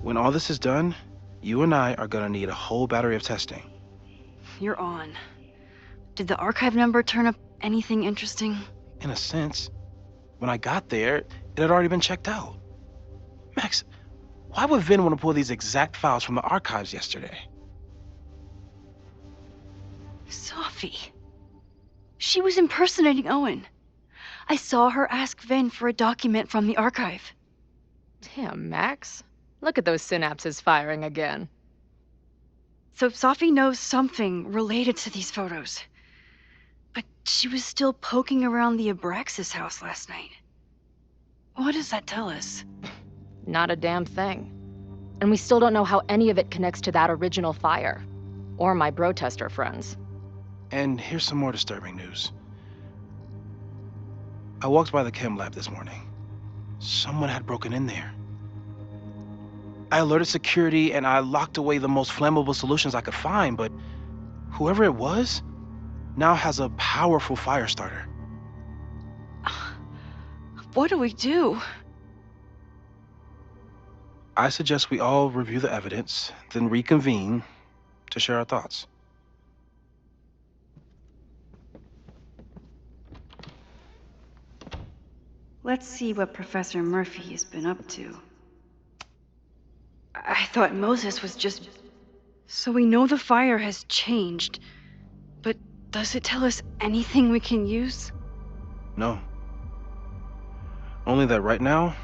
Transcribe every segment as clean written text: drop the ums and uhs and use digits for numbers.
When all this is done, you and I are gonna need a whole battery of testing. You're on. Did the archive number turn up anything interesting? In a sense, when I got there, it had already been checked out. Max, why would Vin want to pull these exact files from the archives yesterday? Sophie. She was impersonating Owen. I saw her ask Vin for a document from the archive. Damn, Max. Look at those synapses firing again. So Sophie knows something related to these photos. But she was still poking around the Abraxas house last night. What does that tell us? Not a damn thing. And we still don't know how any of it connects to that original fire. Or my bro-tester friends. And here's some more disturbing news. I walked by the chem lab this morning. Someone had broken in there. I alerted security and I locked away the most flammable solutions I could find, but whoever it was now has a powerful fire starter. What do we do? I suggest we all review the evidence, then reconvene to share our thoughts. Let's see what Professor Murphy has been up to. I thought Moses was just... So we know the fire has changed, but does it tell us anything we can use? No. Only that right now,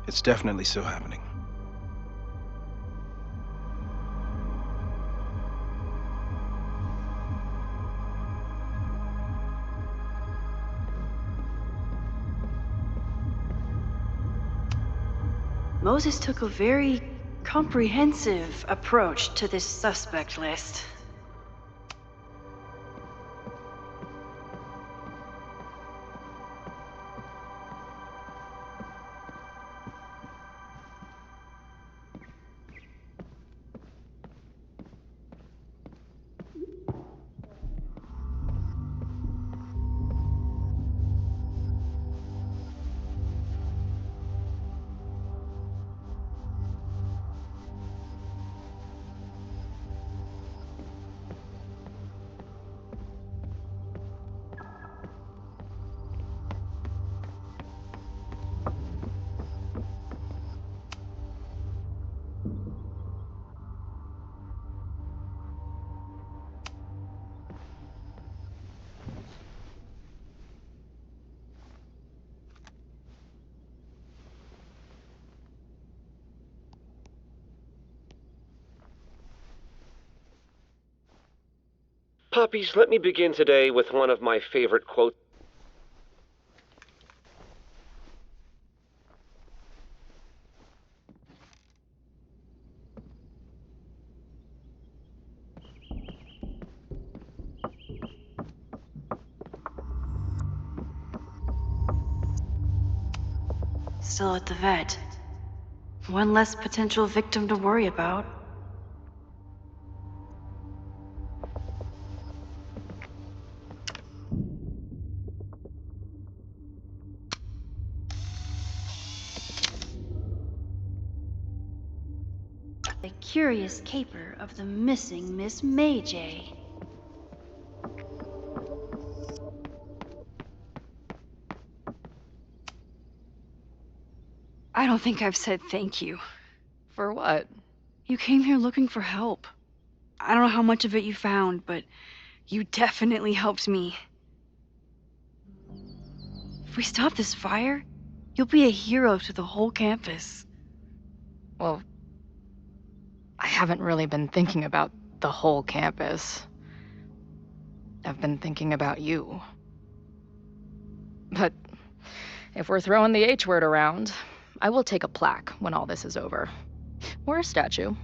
it's definitely still happening. Moses took a very comprehensive approach to this suspect list. Puppies, let me begin today with one of my favorite quotes. Still at the vet. One less potential victim to worry about. The curious caper of the missing Miss Mayjay. I don't think I've said thank you. For what? You came here looking for help. I don't know how much of it you found, but you definitely helped me. If we stop this fire, you'll be a hero to the whole campus. Well, I haven't really been thinking about the whole campus. I've been thinking about you. But if we're throwing the H word around, I will take a plaque when all this is over. Or a statue.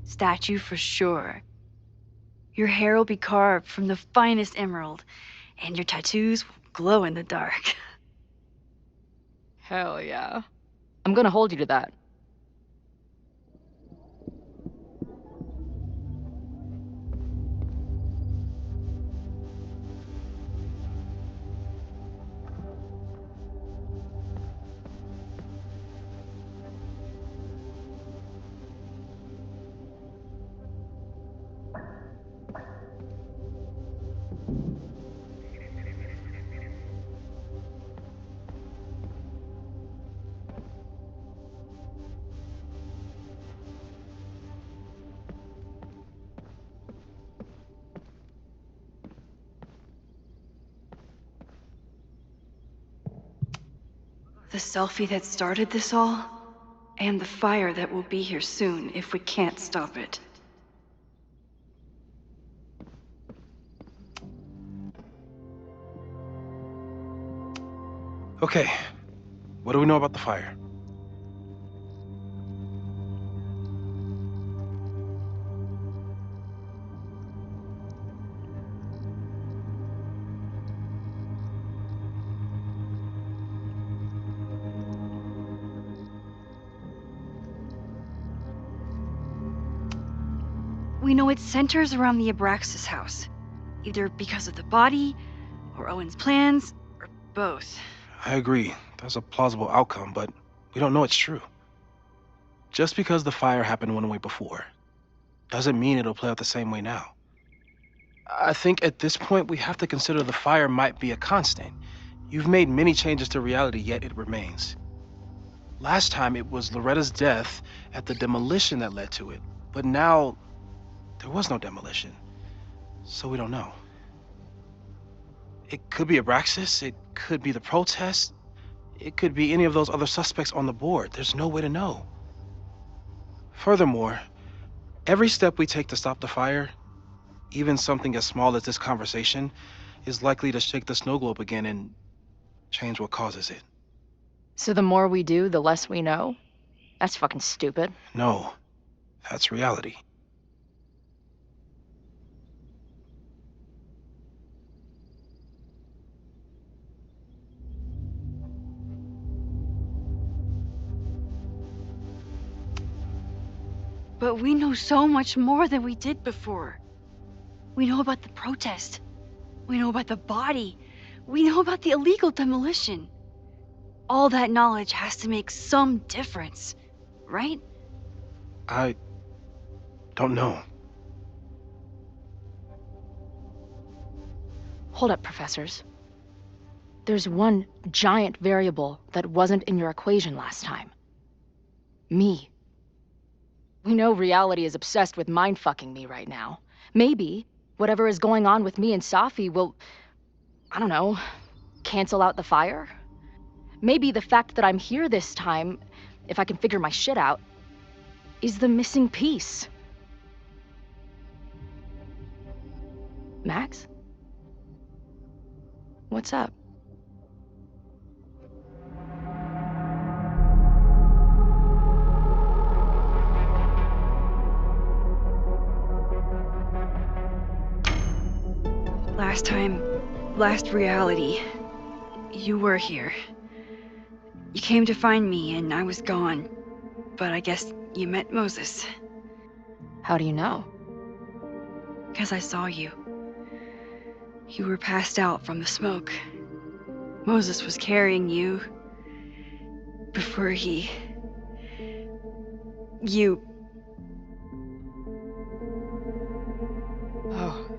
Statue for sure. Your hair will be carved from the finest emerald, and your tattoos will glow in the dark. Hell yeah. I'm gonna hold you to that. The selfie that started this all, and the fire that will be here soon if we can't stop it. Okay, what do we know about the fire? We know it centers around the Abraxas house, either because of the body, or Owen's plans, or both. I agree, that's a plausible outcome, but we don't know it's true. Just because the fire happened one way before, doesn't mean it'll play out the same way now. I think at this point we have to consider the fire might be a constant. You've made many changes to reality, yet it remains. Last time it was Loretta's death at the demolition that led to it, but now there was no demolition, so we don't know. It could be Abraxas, it could be the protest, it could be any of those other suspects on the board. There's no way to know. Furthermore, every step we take to stop the fire, even something as small as this conversation, is likely to shake the snow globe again and change what causes it. So the more we do, the less we know? That's fucking stupid. No, that's reality. But we know so much more than we did before. We know about the protest. We know about the body. We know about the illegal demolition. All that knowledge has to make some difference, right? I don't know. Hold up, professors. There's one giant variable that wasn't in your equation last time. Me. We know reality is obsessed with mind-fucking me right now. Maybe whatever is going on with me and Safi will, I don't know, cancel out the fire? Maybe the fact that I'm here this time, if I can figure my shit out, is the missing piece. Max? What's up? Last reality, you were here. You came to find me and I was gone, but I guess you met Moses. How do you know? 'Cause I saw you. You were passed out from the smoke. Moses was carrying you before you. Oh.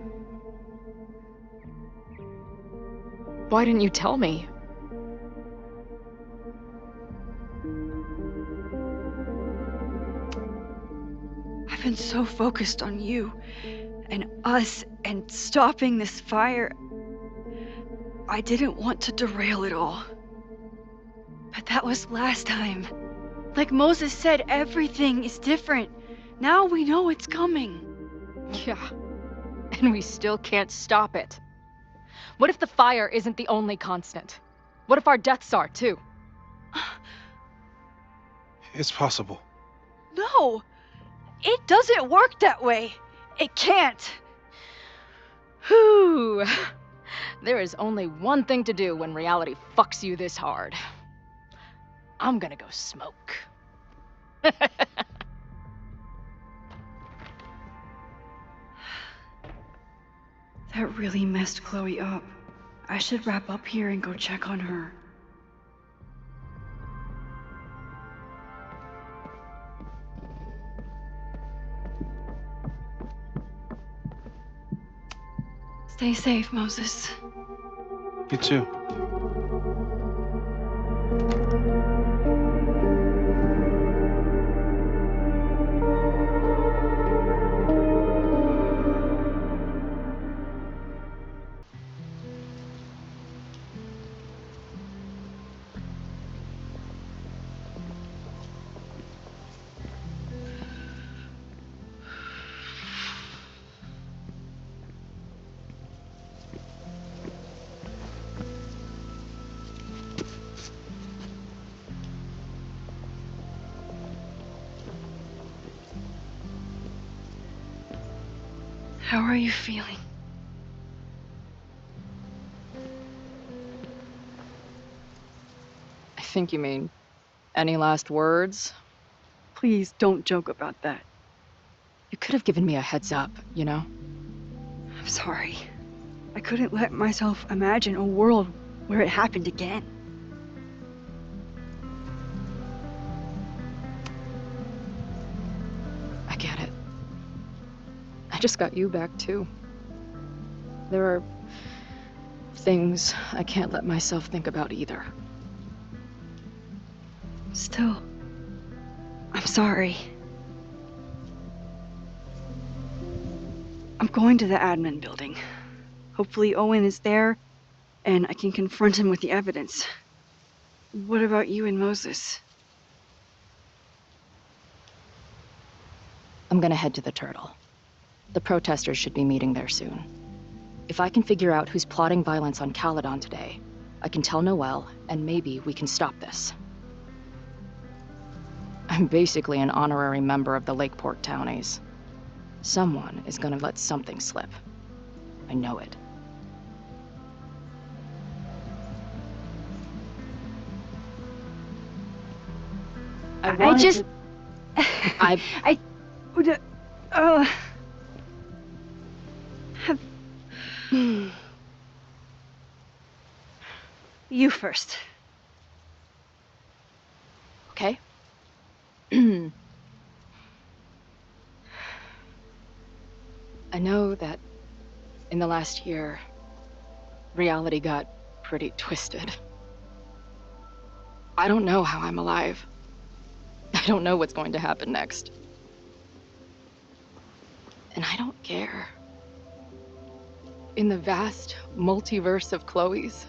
Why didn't you tell me? I've been so focused on you and us and stopping this fire. I didn't want to derail it all. But that was last time. Like Moses said, everything is different. Now we know it's coming. Yeah. And we still can't stop it. What if the fire isn't the only constant? What if our deaths are, too? It's possible. No! It doesn't work that way. It can't. Whew. There is only one thing to do when reality fucks you this hard. I'm gonna go smoke. That really messed Chloe up. I should wrap up here and go check on her. Stay safe, Moses. You too. How are you feeling? I think you mean, any last words? Please don't joke about that. You could have given me a heads up, you know? I'm sorry. I couldn't let myself imagine a world where it happened again. I get it. I just got you back, too. There are things I can't let myself think about either. Still, I'm sorry. I'm going to the admin building. Hopefully Owen is there, and I can confront him with the evidence. What about you and Moses? I'm gonna head to the Turtle. The protesters should be meeting there soon. If I can figure out who's plotting violence on Caledon today, I can tell Noelle, and maybe we can stop this. I'm basically an honorary member of the Lakeport Townies. Someone is gonna let something slip. I know it. I just... I... I... would, have... You first. Okay? I know that in the last year, reality got pretty twisted. I don't know how I'm alive. I don't know what's going to happen next. And I don't care. In the vast multiverse of Chloe's,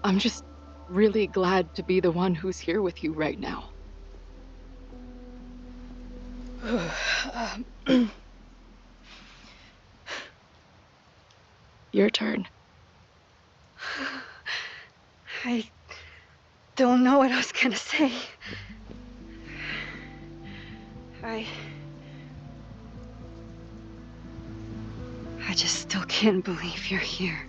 I'm just really glad to be the one who's here with you right now. Your turn. I don't know what I was gonna say. I just still can't believe you're here.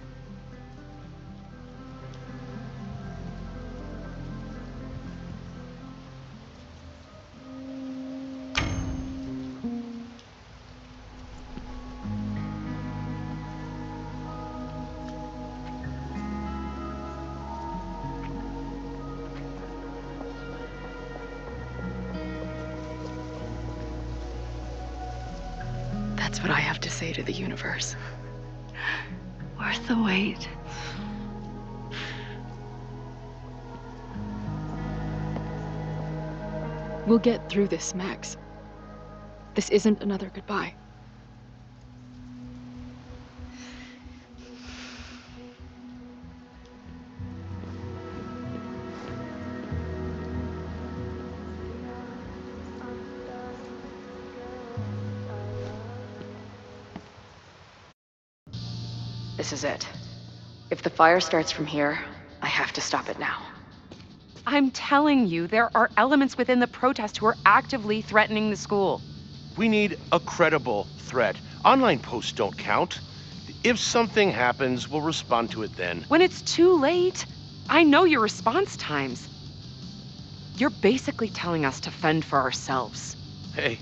That's what I have to say to the universe. Worth the wait. We'll get through this, Max. This isn't another goodbye. This is it. If the fire starts from here, I have to stop it now. I'm telling you, there are elements within the protest who are actively threatening the school. We need a credible threat. Online posts don't count. If something happens, we'll respond to it then. When it's too late, I know your response times. You're basically telling us to fend for ourselves. Hey,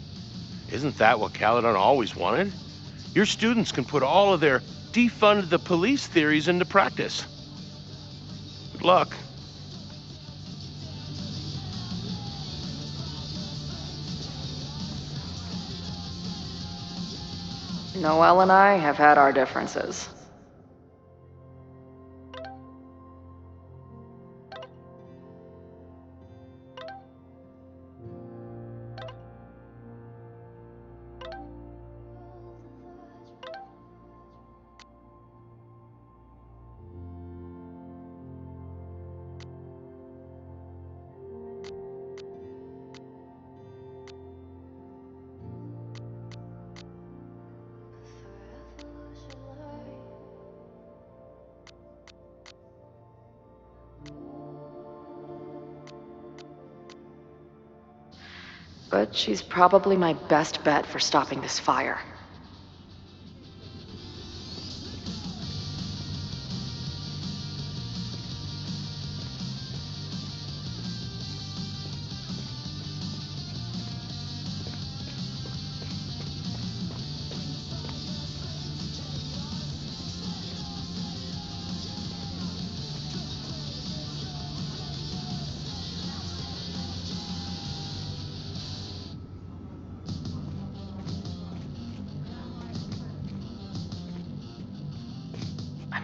isn't that what Caledon always wanted? Your students can put all of their defund the police theories into practice. Good luck. Noelle and I have had our differences. But she's probably my best bet for stopping this fire.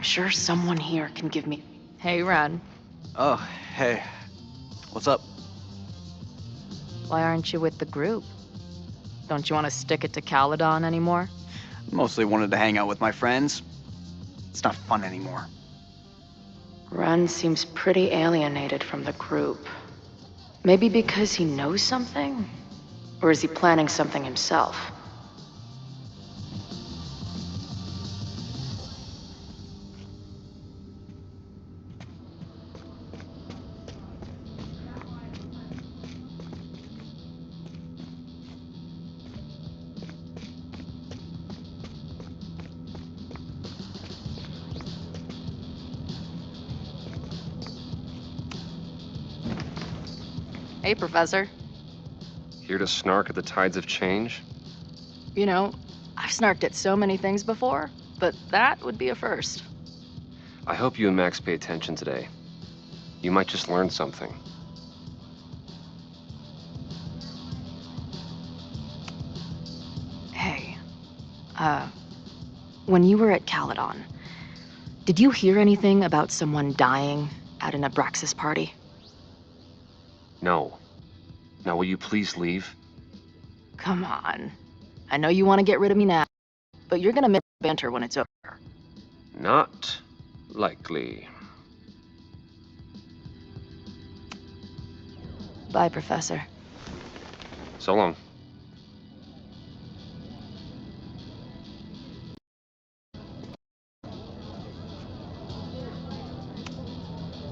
I'm sure someone here can give me... Hey, Ren. Oh, hey. What's up? Why aren't you with the group? Don't you want to stick it to Caledon anymore? Mostly wanted to hang out with my friends. It's not fun anymore. Ren seems pretty alienated from the group. Maybe because he knows something? Or is he planning something himself? Hey, Professor. Here to snark at the tides of change? You know, I've snarked at so many things before, but that would be a first. I hope you and Max pay attention today. You might just learn something. Hey, when you were at Caledon, did you hear anything about someone dying at an Abraxas party? No. Now will you please leave? Come on. I know you want to get rid of me now, but you're gonna miss banter when it's over. Not likely. Bye, Professor. So long.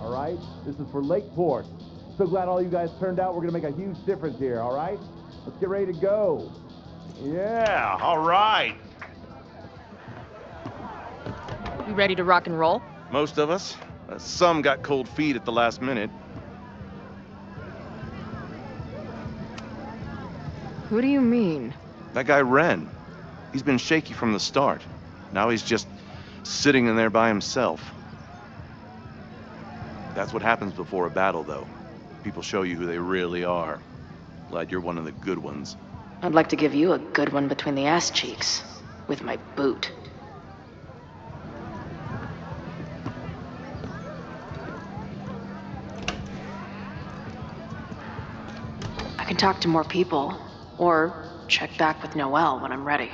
All right? This is for Lakeport. So glad all you guys turned out. We're gonna make a huge difference here, all right? Let's get ready to go. Yeah, all right. You ready to rock and roll? Most of us. Some got cold feet at the last minute. Who do you mean? That guy Ren, he's been shaky from the start. Now he's just sitting in there by himself. That's what happens before a battle, though. People show you who they really are. Glad you're one of the good ones. I'd like to give you a good one between the ass cheeks with my boot. I can talk to more people, or check back with Noelle when I'm ready.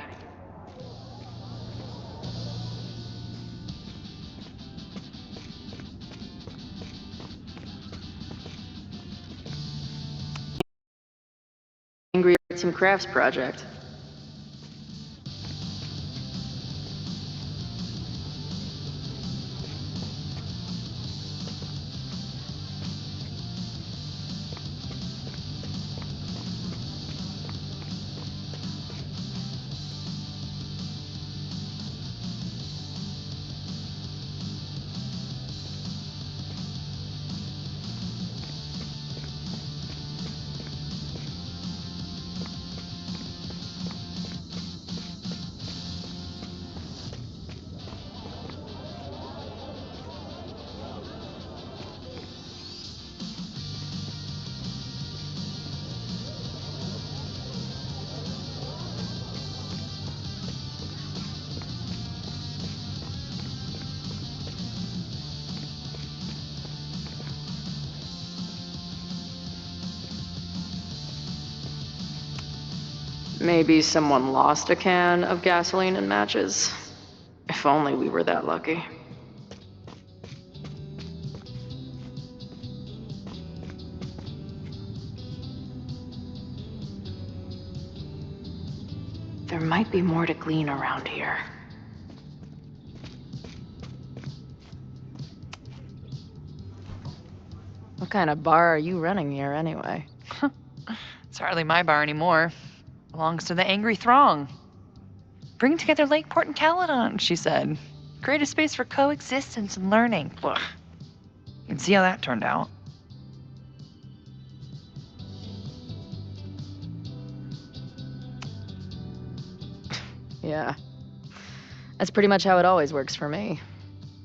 Angry Arts and Crafts project. Maybe someone lost a can of gasoline and matches. If only we were that lucky. There might be more to glean around here. What kind of bar are you running here, anyway? It's hardly my bar anymore. Belongs to the angry throng. Bring together Lakeport and Caledon, she said. Create a space for coexistence and learning. Ugh. You can see how that turned out. Yeah. That's pretty much how it always works for me.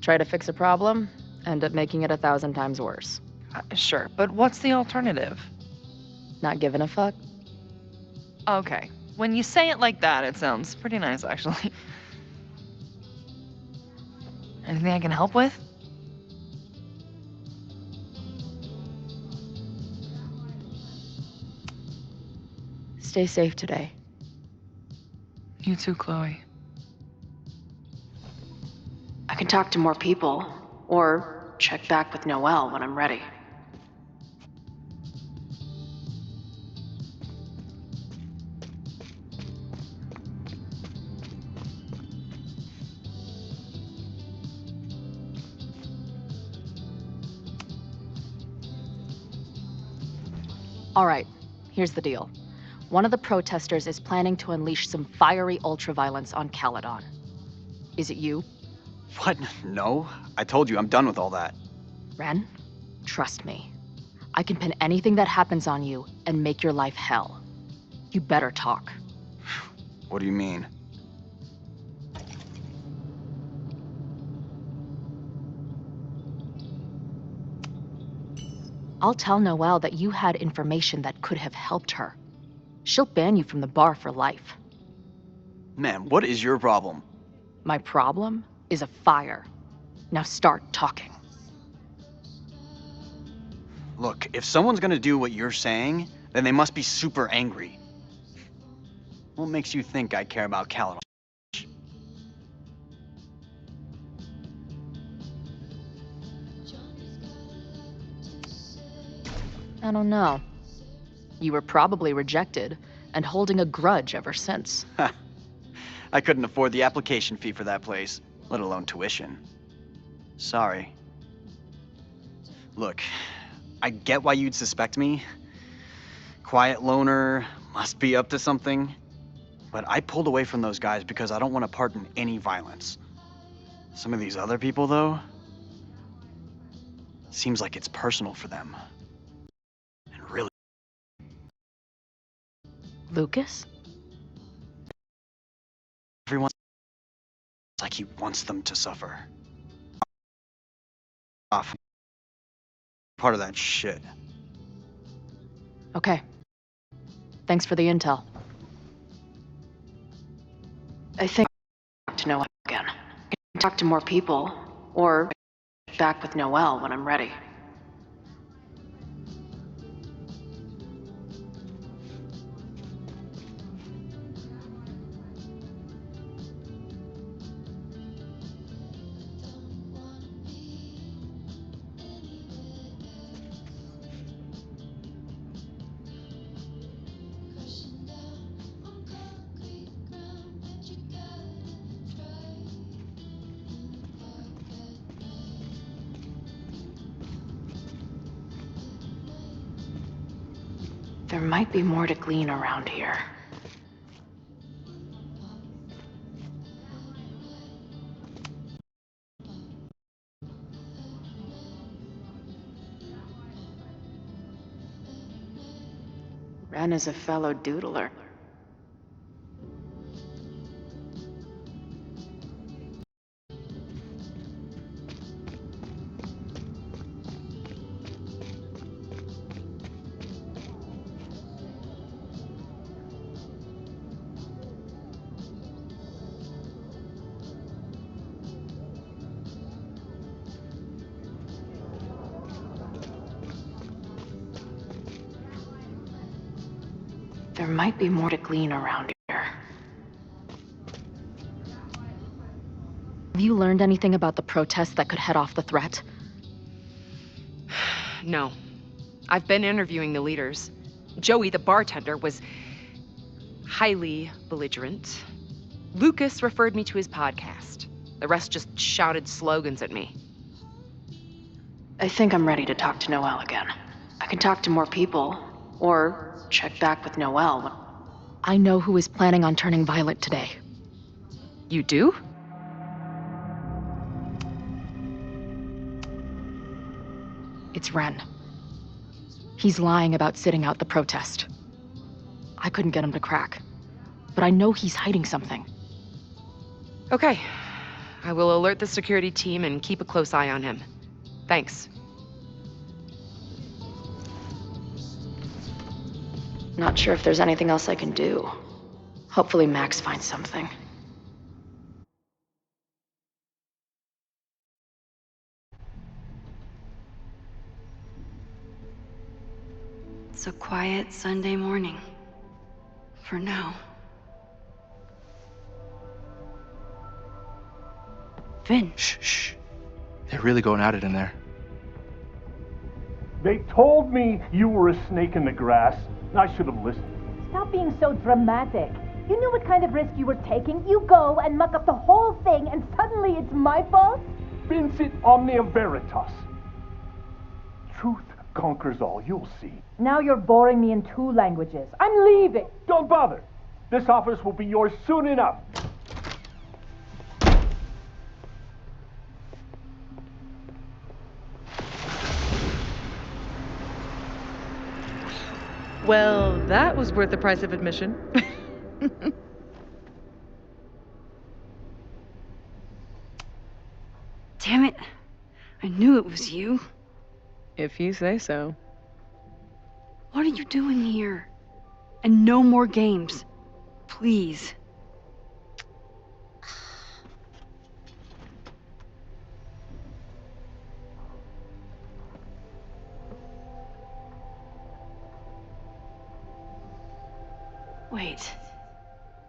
Try to fix a problem, end up making it 1,000 times worse. Sure, but what's the alternative? Not giving a fuck? Okay, when you say it like that, it sounds pretty nice, actually. Anything I can help with? Stay safe today. You too, Chloe. I can talk to more people, or check back with Noelle when I'm ready. All right, here's the deal. One of the protesters is planning to unleash some fiery ultraviolence on Caledon. Is it you? What? No. I told you, I'm done with all that. Ren, trust me. I can pin anything that happens on you and make your life hell. You better talk. What do you mean? I'll tell Noelle that you had information that could have helped her. She'll ban you from the bar for life. Man, what is your problem? My problem is a fire. Now start talking. Look, if someone's gonna do what you're saying, then they must be super angry. What makes you think I care about Caledon? I don't know. You were probably rejected and holding a grudge ever since. I couldn't afford the application fee for that place, let alone tuition. Sorry. Look, I get why you'd suspect me. Quiet loner, must be up to something. But I pulled away from those guys because I don't want to part in any violence. Some of these other people, though, seems like it's personal for them. And really, Lucas? everyone's like he wants them to suffer. Off. Part of that shit. Okay. Thanks for the intel. I think I'll talk to Noelle again. I can talk to more people, or back with Noelle when I'm ready. There might be more to glean around here. Ren is a fellow doodler. There might be more to glean around here. Have you learned anything about the protest that could head off the threat? No. I've been interviewing the leaders. Joey, the bartender, was highly belligerent. Lucas referred me to his podcast. The rest just shouted slogans at me. I think I'm ready to talk to Noelle again. I can talk to more people, or check back with Noelle. I know who is planning on turning violent today. You do? It's Ren. He's lying about sitting out the protest. I couldn't get him to crack, but I know he's hiding something. Okay. I will alert the security team and keep a close eye on him. Thanks. Not sure if there's anything else I can do. Hopefully Max finds something. It's a quiet Sunday morning. For now. Vin. Shh. They're really going at it in there. They told me you were a snake in the grass. I should have listened. Stop being so dramatic. You knew what kind of risk you were taking. You go and muck up the whole thing, and suddenly it's my fault? Vincit omnia veritas. Truth conquers all, you'll see. Now you're boring me in 2 languages. I'm leaving. Don't bother. This office will be yours soon enough. Well, that was worth the price of admission. Damn it. I knew it was you. If you say so. What are you doing here? And no more games. Please. Wait.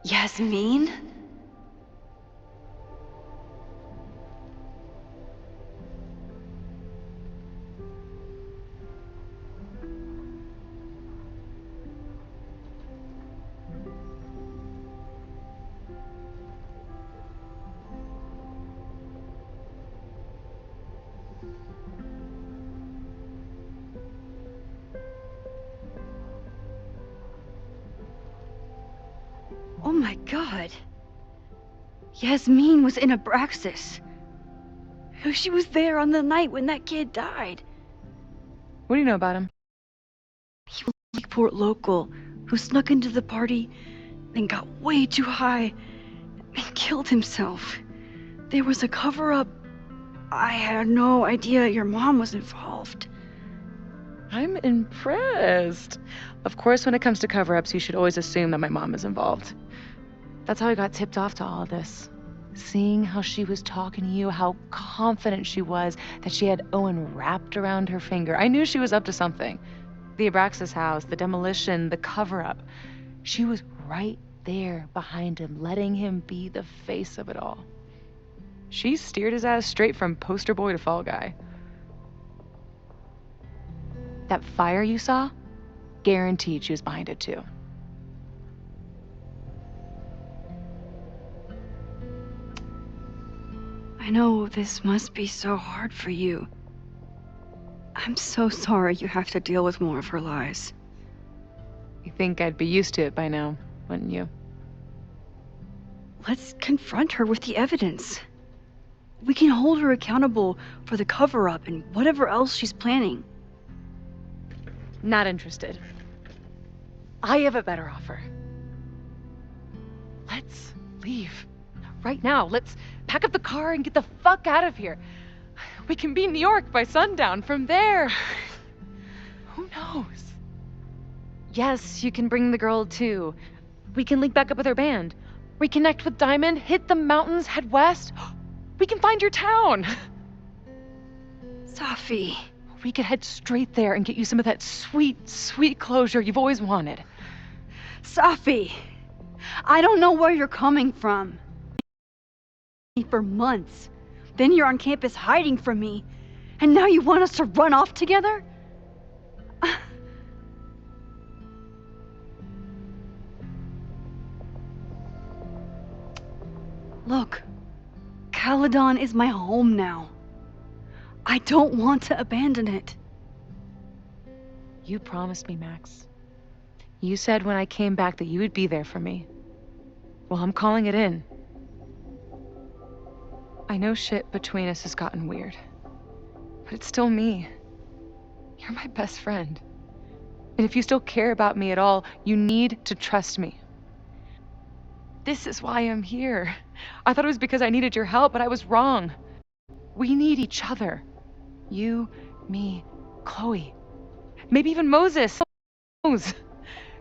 Yasmin? Oh my god. Yasmin was in Abraxas. She was there on the night when that kid died. What do you know about him? He was a Lakeport local who snuck into the party, then got way too high and killed himself. There was a cover-up. I had no idea your mom was involved. I'm impressed. Of course, when it comes to cover-ups, you should always assume that my mom is involved. That's how I got tipped off to all of this. Seeing how she was talking to you, how confident she was that she had Owen wrapped around her finger. I knew she was up to something. The Abraxas house, the demolition, the cover-up. She was right there behind him, letting him be the face of it all. She steered his ass straight from poster boy to fall guy. That fire you saw? Guaranteed she was behind it too. I know this must be so hard for you. I'm so sorry you have to deal with more of her lies. You think I'd be used to it by now, wouldn't you? Let's confront her with the evidence. We can hold her accountable for the cover-up and whatever else she's planning. Not interested. I have a better offer. Let's leave. Right now, let's pack up the car and get the fuck out of here. We can be in New York by sundown. From there, who knows? Yes, you can bring the girl too. We can link back up with her band. Reconnect with Diamond, hit the mountains, head west. We can find your town. Safi. We could head straight there and get you some of that sweet, sweet closure you've always wanted. Safi, I don't know where you're coming from. For months. Then you're on campus hiding from me. And now you want us to run off together? Look, Caledon is my home now. I don't want to abandon it. You promised me, Max. You said when I came back that you would be there for me. Well, I'm calling it in. I know shit between us has gotten weird, but it's still me. You're my best friend. And if you still care about me at all, you need to trust me. This is why I'm here. I thought it was because I needed your help, but I was wrong. We need each other. You, me, Chloe. Maybe even Moses.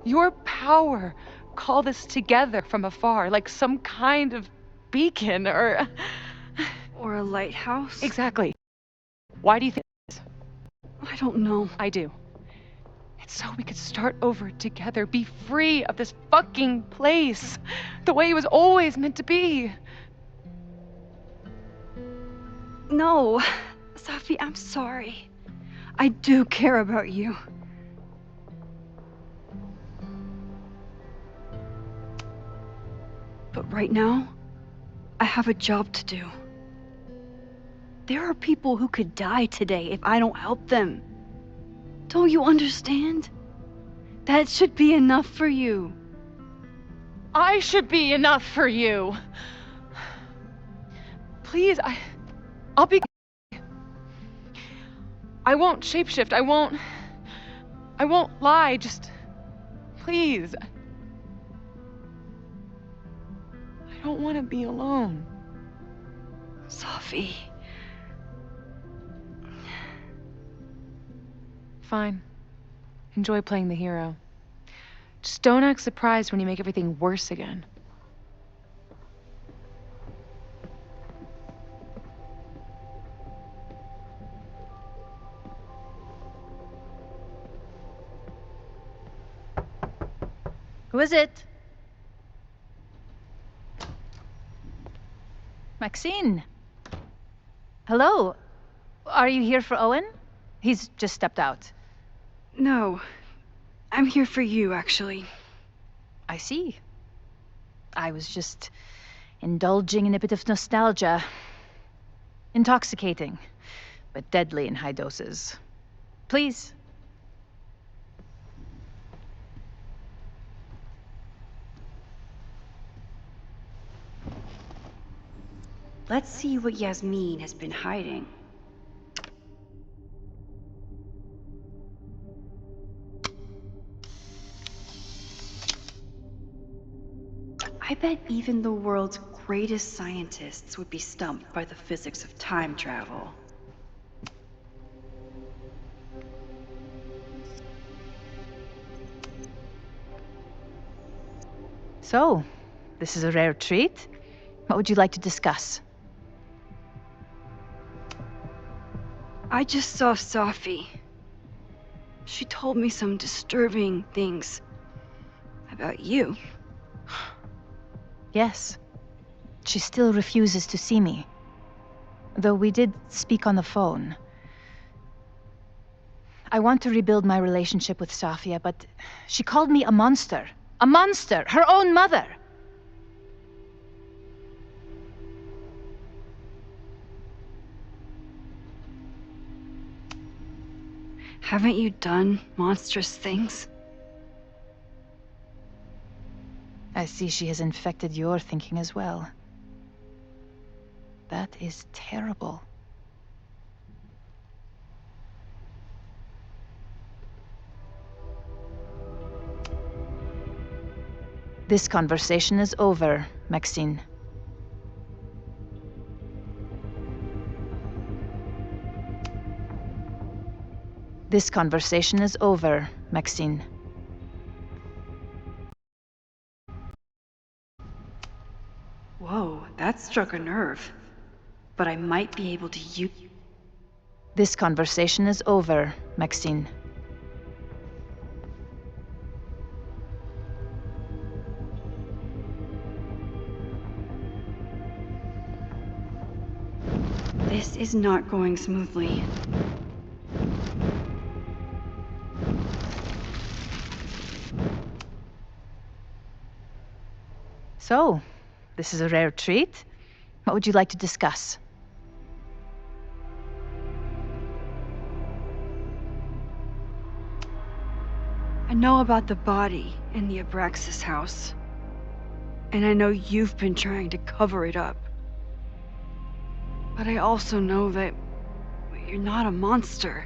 Your power called us together from afar, like some kind of beacon or a lighthouse? Exactly. Why do you think this? I don't know. I do. It's so we could start over together, be free of this fucking place, the way it was always meant to be. No, Safi, I'm sorry. I do care about you. But right now, I have a job to do. There are people who could die today if I don't help them. Don't you understand? That should be enough for you. I should be enough for you. Please, I'll be... I won't shapeshift. I won't lie. Just, please. I don't want to be alone. Safi. Fine. Enjoy playing the hero. Just don't act surprised when you make everything worse again. Who is it? Maxine. Hello. Are you here for Owen? He's just stepped out. No. I'm here for you, actually. I see. I was just indulging in a bit of nostalgia. Intoxicating, but deadly in high doses. Please. Let's see what Yasmin has been hiding. I bet even the world's greatest scientists would be stumped by the physics of time travel. So, this is a rare treat. What would you like to discuss? I just saw Safi. She told me some disturbing things about you. Yes. She still refuses to see me. Though we did speak on the phone. I want to rebuild my relationship with Safia, but she called me a monster. A monster! Her own mother! Haven't you done monstrous things? I see she has infected your thinking as well. That is terrible. This conversation is over, Maxine. This conversation is over, Maxine. Whoa, that struck a nerve. But I might be able to use... This conversation is over, Maxine. This is not going smoothly. So, this is a rare treat. What would you like to discuss? I know about the body in the Abraxas house. And I know you've been trying to cover it up. But I also know that you're not a monster.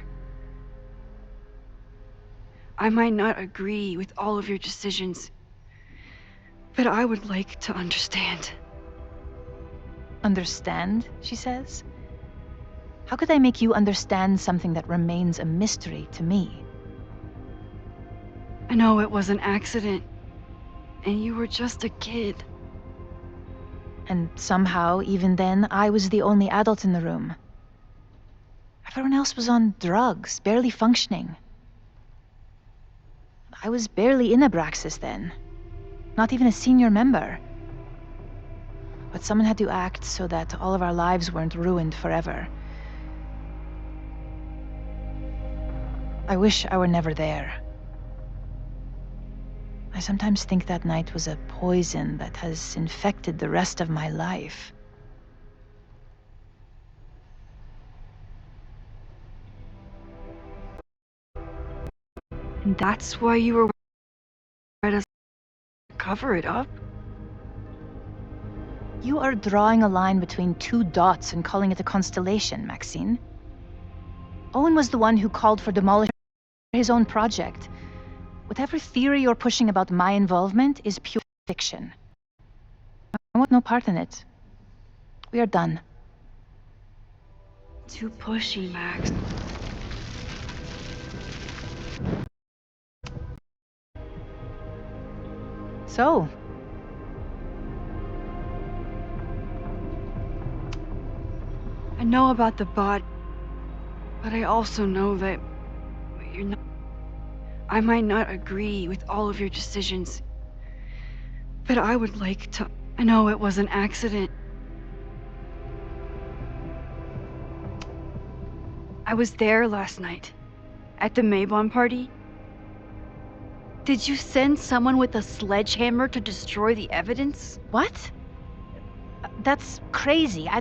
I might not agree with all of your decisions, but I would like to understand. Understand, she says? How could I make you understand something that remains a mystery to me? I know it was an accident, and you were just a kid. And somehow, even then, I was the only adult in the room. Everyone else was on drugs, barely functioning. I was barely in Abraxas then. Not even a senior member. But someone had to act so that all of our lives weren't ruined forever. I wish I were never there. I sometimes think that night was a poison that has infected the rest of my life. And that's why you were trying to cover it up? You are drawing a line between two dots and calling it a constellation, Maxine. Owen was the one who called for demolishing his own project. Whatever theory you're pushing about my involvement is pure fiction. I want no part in it. We are done. Too pushy, Max. So, I know about the bot, but I also know that you're not. I might not agree with all of your decisions, but I would like to. I know it was an accident. I was there last night, at the Maybon party. Did you send someone with a sledgehammer to destroy the evidence? what? That's crazy. I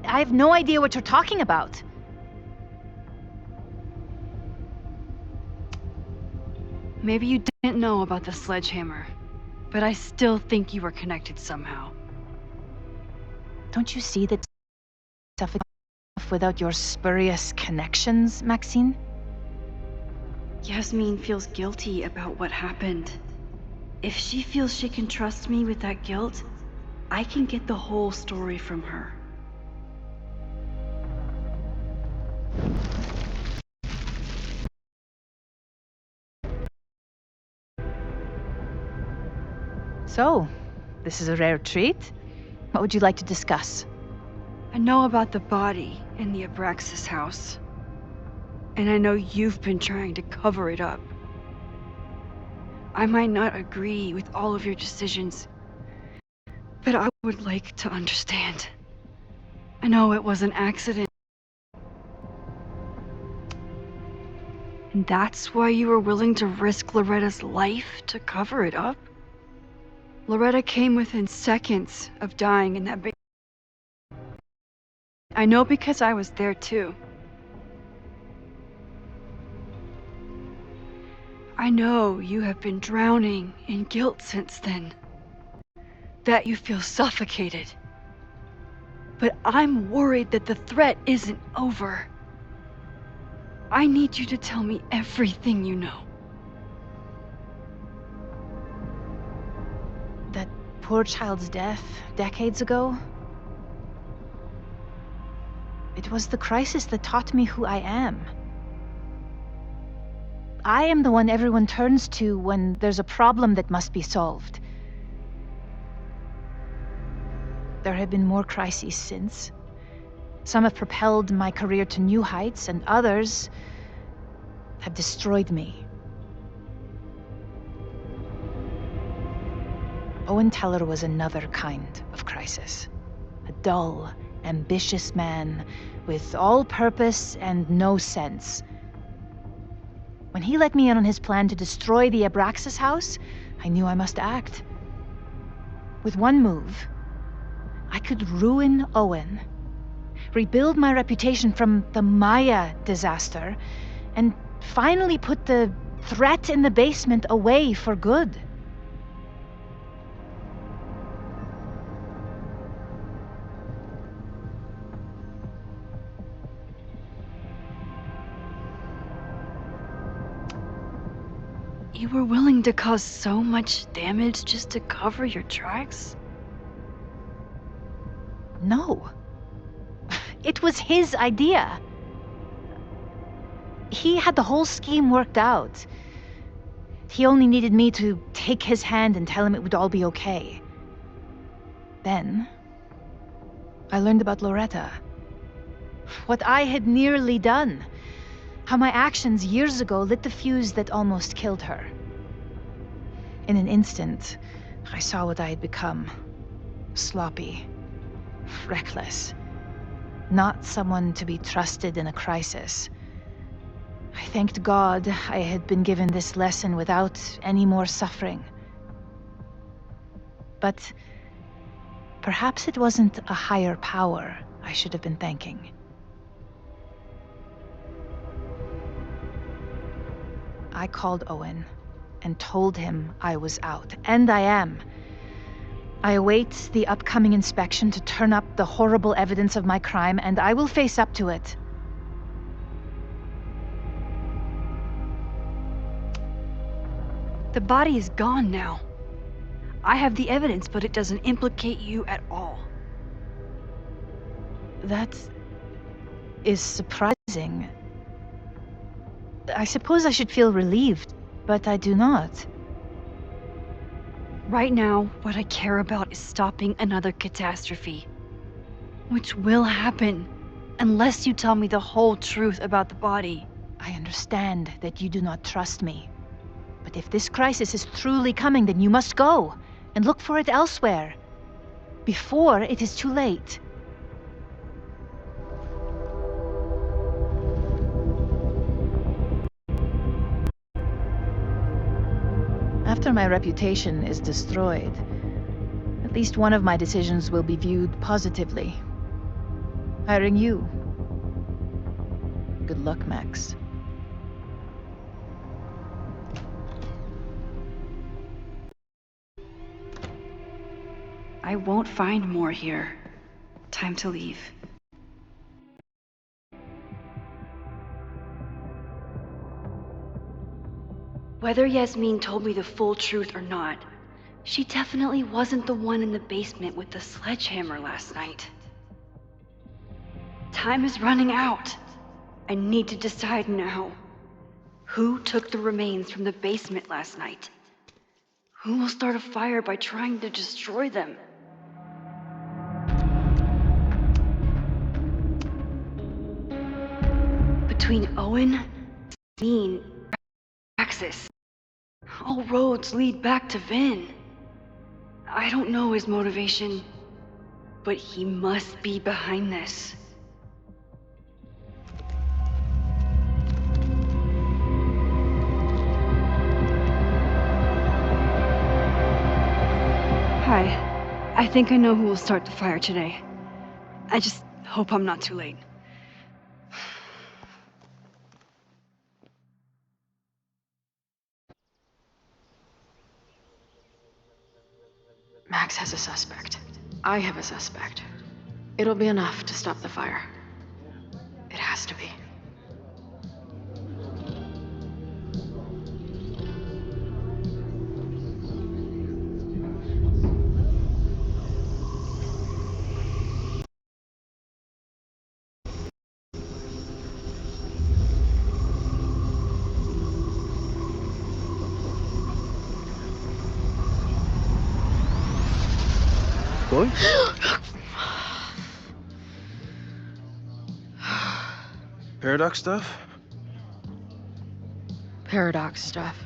have no idea what you're talking about. Maybe you didn't know about the sledgehammer, but I still think you were connected somehow. Don't you see that stuff without your spurious connections, Maxine? Yasmin feels guilty about what happened. If she feels she can trust me with that guilt, I can get the whole story from her. So, this is a rare treat. What would you like to discuss? I know about the body in the Abraxas house. And I know you've been trying to cover it up. I might not agree with all of your decisions, but I would like to understand. I know it was an accident. And that's why you were willing to risk Loretta's life to cover it up? Loretta came within seconds of dying in that big... I know because I was there too. I know you have been drowning in guilt since then. That you feel suffocated. But I'm worried that the threat isn't over. I need you to tell me everything you know. That poor child's death decades ago? It was the crisis that taught me who I am. I am the one everyone turns to when there's a problem that must be solved. There have been more crises since. Some have propelled my career to new heights, and others have destroyed me. Owen Teller was another kind of crisis. A dull, ambitious man with all purpose and no sense. When he let me in on his plan to destroy the Abraxas house, I knew I must act. With one move, I could ruin Owen, rebuild my reputation from the Maya disaster, and finally put the threat in the basement away for good. You were willing to cause so much damage just to cover your tracks? No. It was his idea. He had the whole scheme worked out. He only needed me to take his hand and tell him it would all be okay. Then, I learned about Loretta. What I had nearly done. How my actions years ago lit the fuse that almost killed her. In an instant, I saw what I had become. Sloppy. Reckless. Not someone to be trusted in a crisis. I thanked God I had been given this lesson without any more suffering. But perhaps it wasn't a higher power I should have been thanking. I called Owen and told him I was out, and I am. I await the upcoming inspection to turn up the horrible evidence of my crime, and I will face up to it. The body is gone now. I have the evidence, but it doesn't implicate you at all. That is surprising. I suppose I should feel relieved, but I do not. Right now, what I care about is stopping another catastrophe. Which will happen, unless you tell me the whole truth about the body. I understand that you do not trust me. But if this crisis is truly coming, then you must go and look for it elsewhere. Before it is too late. After my reputation is destroyed, at least one of my decisions will be viewed positively. Hiring you. Good luck, Max. I won't find more here. Time to leave. Whether Yasmin told me the full truth or not, she definitely wasn't the one in the basement with the sledgehammer last night. Time is running out. I need to decide now. Who took the remains from the basement last night? Who will start a fire by trying to destroy them? Between Owen, Dean, Axis, all roads lead back to Vin. I don't know his motivation, but he must be behind this. Hi. I think I know who will start the fire today. I just hope I'm not too late. Max has a suspect. I have a suspect. It'll be enough to stop the fire. It has to be. Chloe? Paradox stuff? Paradox stuff.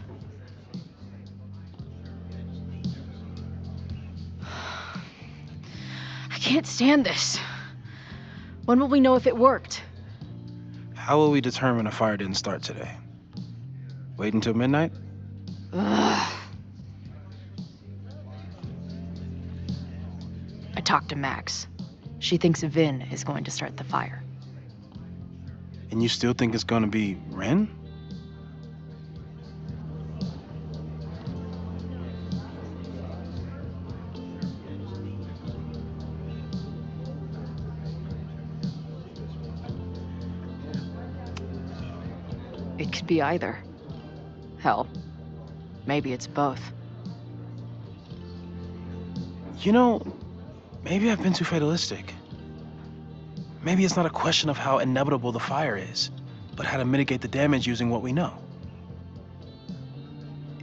I can't stand this. When will we know if it worked? How will we determine a fire didn't start today? Wait until midnight? Ugh. I talked to Max. She thinks Vin is going to start the fire. And you still think it's gonna be Ren? It could be either. Hell, maybe it's both. You know, maybe I've been too fatalistic. Maybe it's not a question of how inevitable the fire is, but how to mitigate the damage using what we know.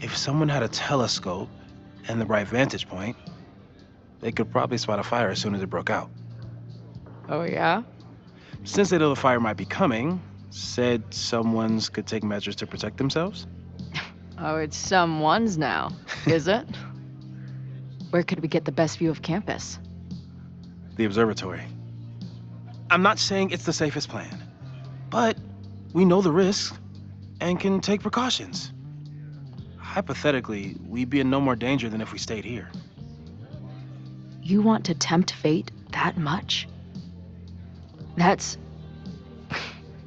If someone had a telescope and the right vantage point, they could probably spot a fire as soon as it broke out. Oh, yeah? Since they know the fire might be coming, said someone's could take measures to protect themselves? Oh, it's someone's now. Is it? Where could we get the best view of campus? The observatory. I'm not saying it's the safest plan, but we know the risks and can take precautions. Hypothetically, we'd be in no more danger than if we stayed here. You want to tempt fate that much? That's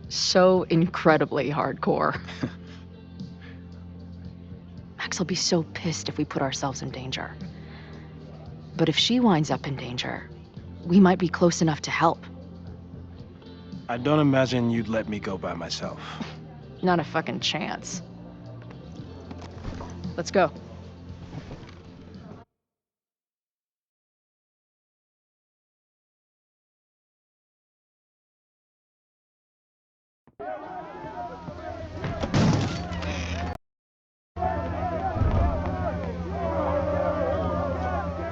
so incredibly hardcore. Max will be so pissed if we put ourselves in danger. But if she winds up in danger, we might be close enough to help. I don't imagine you'd let me go by myself. Not a fucking chance. Let's go.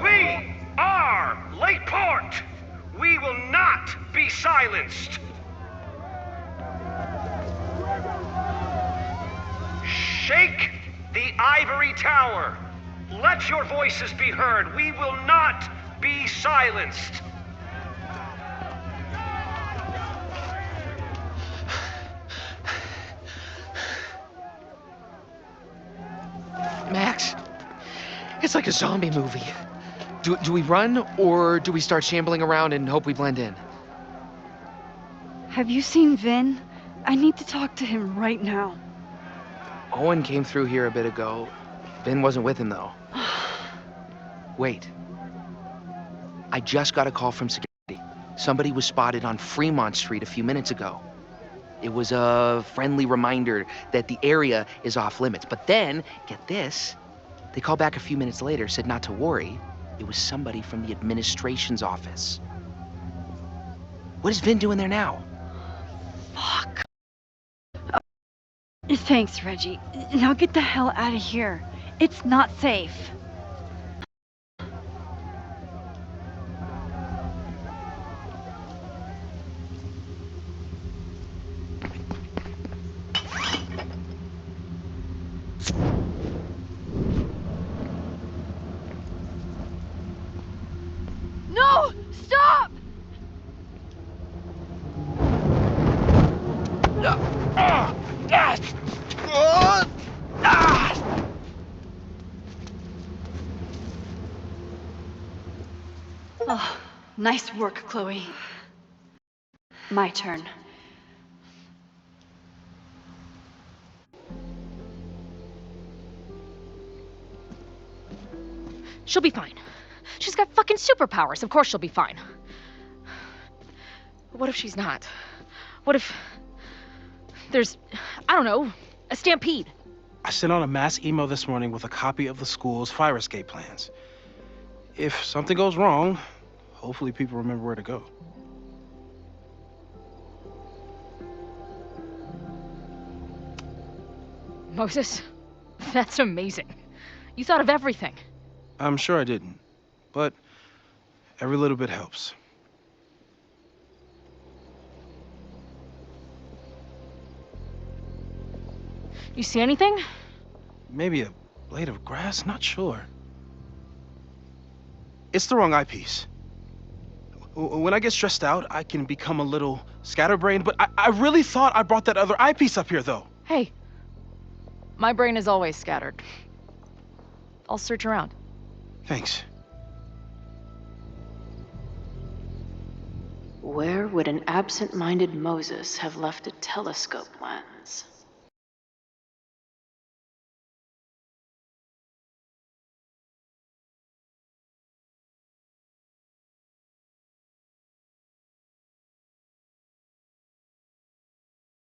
We are Lakeport! We will not be silenced! Shake the ivory tower! Let your voices be heard! We will not be silenced! Max, it's like a zombie movie. Do we run, or do we start shambling around and hope we blend in? Have you seen Vin? I need to talk to him right now. Owen came through here a bit ago. Vin wasn't with him, though. Wait. I just got a call from security. Somebody was spotted on Fremont Street a few minutes ago. It was a friendly reminder that the area is off limits. But then, get this, they called back a few minutes later, said not to worry. It was somebody from the administration's office. What is Vin doing there now? Fuck. Thanks, Reggie. Now get the hell out of here. It's not safe. No! Stop! Oh, nice work, Chloe. My turn. She'll be fine. She's got fucking superpowers. Of course she'll be fine. What if she's not? What if there's, I don't know, a stampede? I sent out a mass email this morning with a copy of the school's fire escape plans. If something goes wrong, hopefully people remember where to go. Moses, that's amazing. You thought of everything. I'm sure I didn't, but every little bit helps. You see anything? Maybe a blade of grass, not sure. It's the wrong eyepiece. When I get stressed out, I can become a little scatterbrained, but I really thought I brought that other eyepiece up here, though. Hey, my brain is always scattered. I'll search around. Thanks. Where would an absent-minded Moses have left a telescope lens?